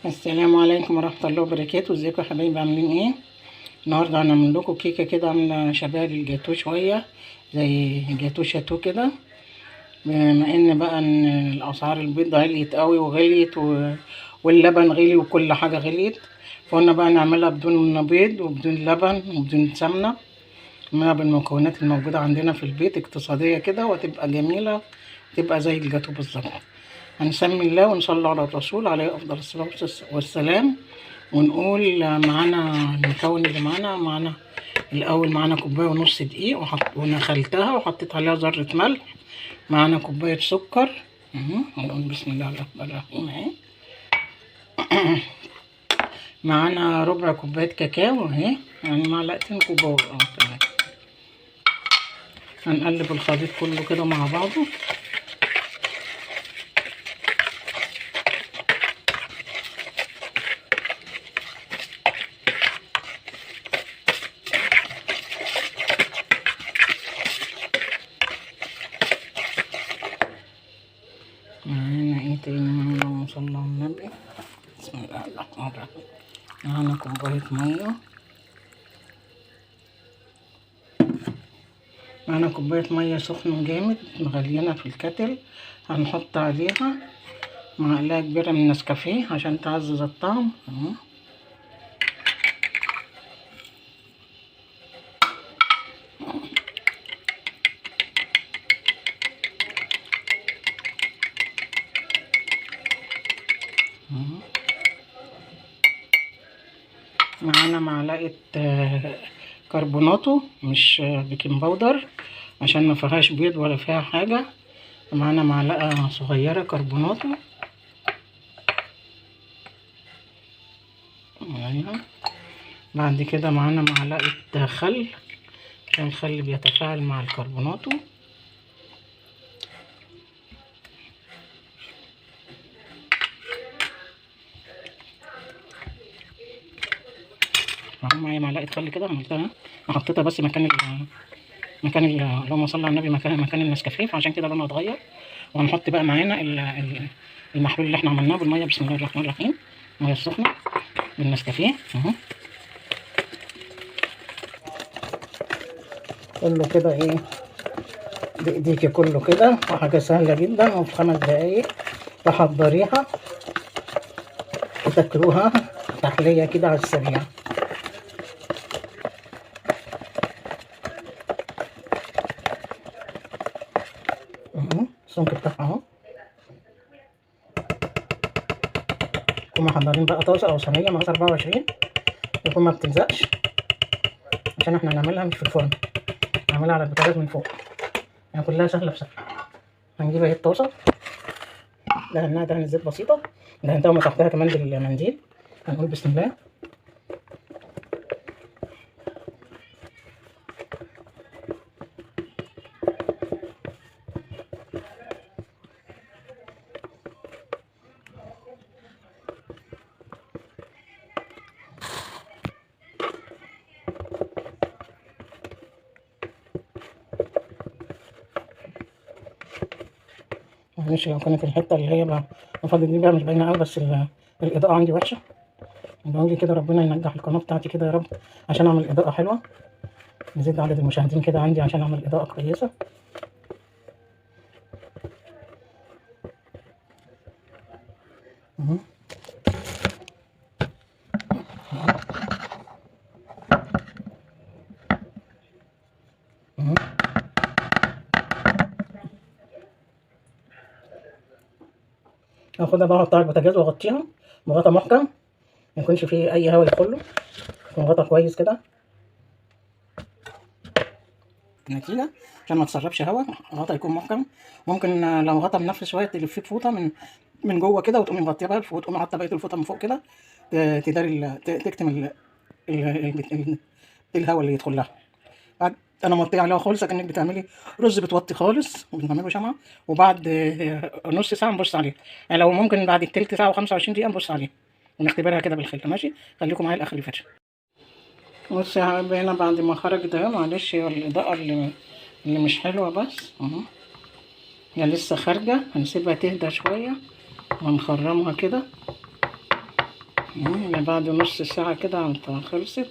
السلام عليكم ورحمة الله وبركاته. ازيكم يا حبايبي، عاملين ايه؟ النهارده هنعمل لكم كيكة كده عاملة شبه الجاتو شوية، زي جاتو شاتو كده. بما ان بقى ان الاسعار البيض عليت قوي وغليت واللبن غلي وكل حاجة غليت، فقلنا بقى نعملها بدون بيض وبدون لبن وبدون سمنة، نعملها بالمكونات الموجودة عندنا في البيت، اقتصادية كده وتبقى جميلة، تبقى زي الجاتو بالظبط. هنسمي الله ونصلي على الرسول عليه افضل الصلاه والسلام، ونقول معانا المكون اللي معانا الاول. معانا كوبايه ونص دقيق ونخلتها وحطيت عليها ذره ملح. معانا كوبايه سكر هنقول بسم الله الرحمن الرحيم اهي. معانا ربع كوبايه كاكاو اهي، يعني معلقتين كبار تمام. هنقلب الخليط كله كده مع بعضه. معانا ايه تاني؟ اللهم صل على النبي. بسم الله الرحمن الرحيم. معانا كوباية مية. معانا كوباية مية سخنة جامد مغلينا في الكتل، هنحط عليها معلقة كبيرة من النسكافيه عشان تعزز الطعم معانا معلقة كربوناتو مش بيكنج باودر، عشان ما فيهاش بيض ولا فيها حاجة. معانا معلقة صغيرة كربوناتو. بعد كده معانا معلقة خل، عشان الخل بيتفاعل مع الكربوناتو. معايا معلقة خل كده عملتها، حطيتها بس مكان اللهم صل على النبي، مكان النسكافيه، فعشان كده لونها اتغير. وهنحط بقى معانا المحلول اللي احنا عملناه بالميه. بسم الله الرحمن الرحيم. الميه السخنه بالنسكافيه كله كده ايه بايديكي، كله كده، وحاجه سهله جدا، وفي 5 دقايق تحضريها وتاكلوها تحليه كده على السريع. السمك بتاعها اهو. نكون محضرين بقى طاسه او صينيه مقاس 24 يكون ما بتلزقش، عشان احنا هنعملها مش في الفرن، هنعملها على البوتاجاز من فوق، يعني كلها سهله في سهله. هنجيب اهي الطاسه، دهنها دهنه زيت بسيطه، دهنتها ومسحتها كمان بالمنديل. هنقول بسم الله. معلش لو كانت الحته اللي هي بقى المفروض دي بقى مش باينه قوي، بس الاضاءه عندي وحشه. بقول لي كده ربنا ينجح القناه بتاعتي كده يا رب، عشان اعمل اضاءه حلوه، نزيد عدد المشاهدين كده عندي عشان اعمل اضاءه كويسه. هاخدها بقى احطها على البوتاجاز واغطيها بغطا محكم، ما يكونش فيه اي هواء يدخله، يكون غطا كويس كده نتيجة، عشان ما تسربش هواء. غطا يكون محكم. ممكن لو غطا منفس شويه تلفيه بفوطه من جوه كده، وتقومي مغطيه بقى وتقومي حاطه بقيه الفوطه من فوق كده، تداري تكتم الهواء اللي يدخل لها. بعد انا موطيه عليها خالص، كأنك بتعملي رز، بتوطي خالص وبنعمله شمعة، وبعد نص ساعه نبص عليها، يعني لو ممكن بعد التلت ساعه و25 دقيقه نبص عليها ونختبرها كده بالخلطه. ماشي، خليكم معايا الاخر الفيديو. بصي يا حبايبي، هنا بعد ما خرج ده، معلش هي الاضاءه اللي مش حلوه بس هي لسه خارجه، هنسيبها تهدى شويه ونخرمها كده. يعني بعد نص ساعة كده عم خلصت.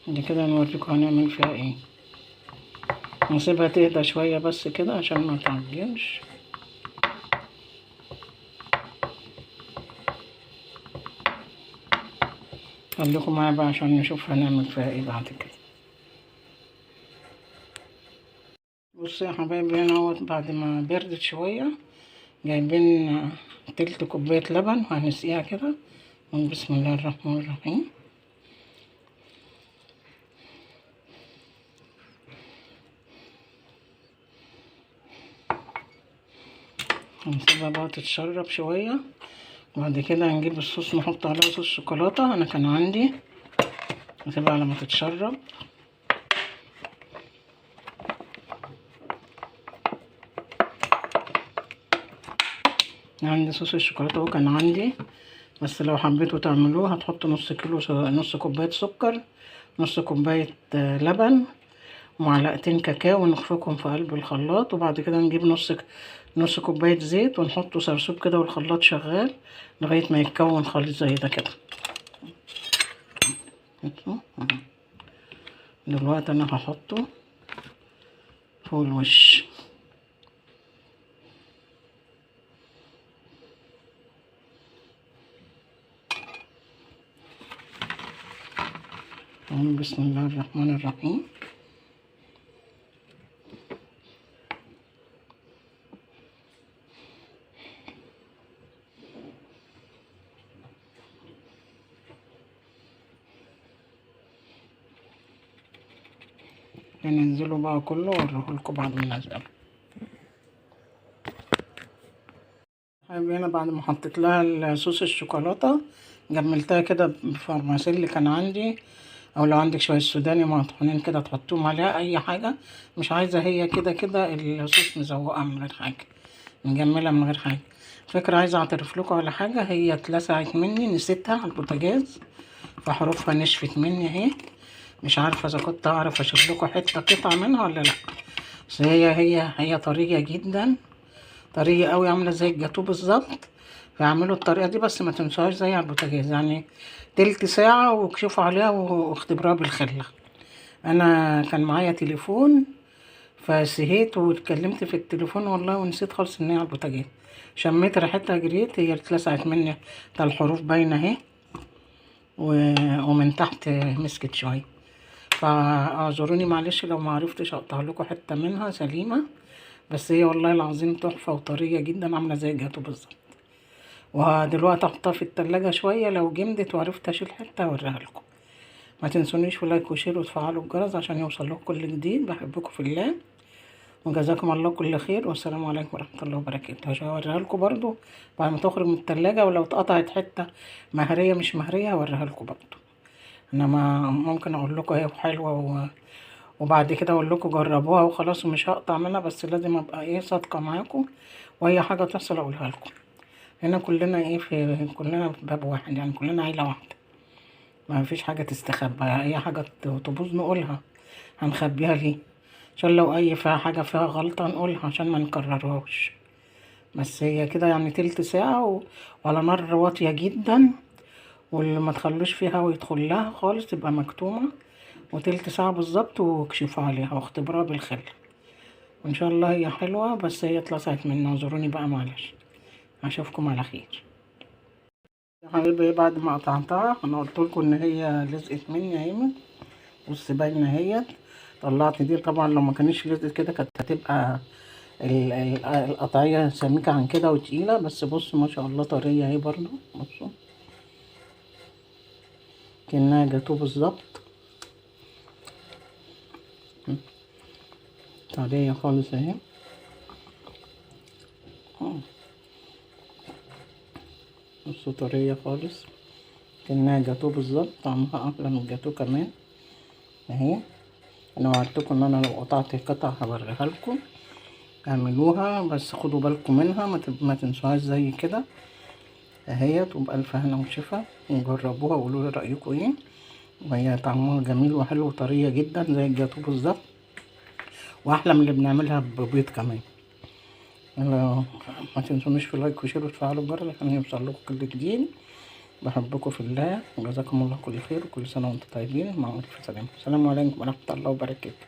دي كده نوريكم هنعمل فيها ايه. نسيبها تهدى شوية بس كده عشان ما تعجنش. خليكم معايا بقى عشان نشوف هنعمل فيها ايه بعد كده. بصوا يا حبايبي، هنا اهوت بعد ما بردت شوية جايبين تلت كوباية لبن وهنسقيها كده. بسم الله الرحمن الرحيم. هنسيبها بقى تتشرب شوية. وبعد كده هنجيب الصوص نحط عليها صوص شوكولاتة. انا كان عندي. هسيبها على ما تتشرب. عندي صوص الشوكولاتة وكان عندي، بس لو حبيتوا تعملوه هتحطوا نص كوباية سكر، نص كوباية لبن، ومعلقتين كاكاو ونخفقهم في قلب الخلاط. وبعد كده نجيب نص كوباية زيت ونحطه سرسوب كده والخلاط شغال لغاية ما يتكون خليط زي ده كده. دلوقتي انا هحطه فوق الوش. بسم الله الرحمن الرحيم. هننزله بقى كله واوريهولكوا بعد ما ننزله. هنا بعد ما حطيت لها صوص الشوكولاته جملتها كده بفرماسيل اللي كان عندي، او لو عندك شويه سوداني مطحونين كده تحطوهم عليها اي حاجه. مش عايزه هي كده كده الصوص مزوقه من غير حاجه، مجمله من غير حاجه. فكره عايزه اعترف لكم على حاجه، هي اتلسعت مني نسيتها على البوتاجاز فحروفها نشفت مني اهي. مش عارفه اذا كنت اعرف اشيل لكم حته قطعه منها ولا لا. بس هي طريه جدا، طريه قوي، عامله زي الجاتوه بالظبط. فاعملوا الطريقه دي بس ما تنسوهاش زي على البوتاجاز، يعني تلت ساعه واكشفوا عليها واختبروها بالخله. انا كان معايا تليفون فسهيت واتكلمت في التليفون والله ونسيت خالص ان هي على البوتاجاز. شميت ريحتها جريت، هي اتلسعت مني. بتاع الحروف باينه اهي ومن تحت مسكت شويه. فاعذروني معلش لو ما عرفتش اقطع لكم حته منها سليمه، بس هي والله العظيم تحفه وطريه جدا عامله زي الجاتو بالظبط. ودلوقتي احطها في التلاجة شويه، لو جمدت وعرفت اشيل حته اوريها لكم. ما تنسونيش في لايك وشير وتفعلوا الجرس عشان يوصل لكم كل جديد. بحبكم في الله وجزاكم الله كل خير، والسلام عليكم ورحمه الله وبركاته. عشان اوريها لكم برضو بعد ما تخرج من التلاجة، ولو اتقطعت حته مهريه مش مهريه هوريها لكم برضو. انما ممكن اقول لكم اهي حلوه وبعد كده اقول لكم جربوها وخلاص ومش هقطع منها، بس لازم ابقى ايه صادقه معاكم، واي حاجه تحصل اقولها لكم. هنا كلنا ايه كلنا في باب واحد، يعني كلنا عيله واحده، ما فيش حاجه تستخبى. اي حاجه تبوظ نقولها، هنخبيها ليه؟ عشان لو فيها حاجه فيها غلطه نقولها عشان ما نكررهاش. بس هي كده يعني تلت ساعه وعلى نار واطيه جدا، واللي ما تخلوش فيها ويدخل لها خالص تبقى مكتومه. وتلت ساعة بالظبط واكشفوا عليها واختبروها بالخل، وان شاء الله هي حلوة. بس هي اتلسعت مني، اعذروني بقى معلش. اشوفكم على خير يا حبيبي. بعد ما قطعتها انا قلت لكم ان هي لزقت مني اهي، بص باينه اهي. طلعت دي طبعا، لو ما كانتش لزقت كده كانت هتبقى القطعيه سميكه عن كده وتقيله. بس بص ما شاء الله طريه اهي برضو، بصوا كأنها جاتوه بالظبط، طريه خالص اهي. بصوا طرية خالص كأنها جاتوه بالظبط، طعمها أحلى من الجاتوه كمان اهي. أنا وعدتكم إن أنا لو قطعت قطع هوريها لكم، اعملوها بس خدوا بالكم منها، ما تنسوهاش زي كده اهيت. وبألف هنا وشفا، وجربوها وقولوا لي رأيكم ايه. وهي طعمها جميل وحلو وطرية جدا زي الجاتوه بالظبط، وأحلى من اللي بنعملها ببيض كمان. ما تنسونيش في لايك وشير وتفعلوا الجرس عشان يوصل لكم كل جديد. بحبكم في الله، وجزاكم الله كل خير، وكل سنة وانتم طيبين، مع ألف سلامة. السلام عليكم ورحمة الله وبركاته.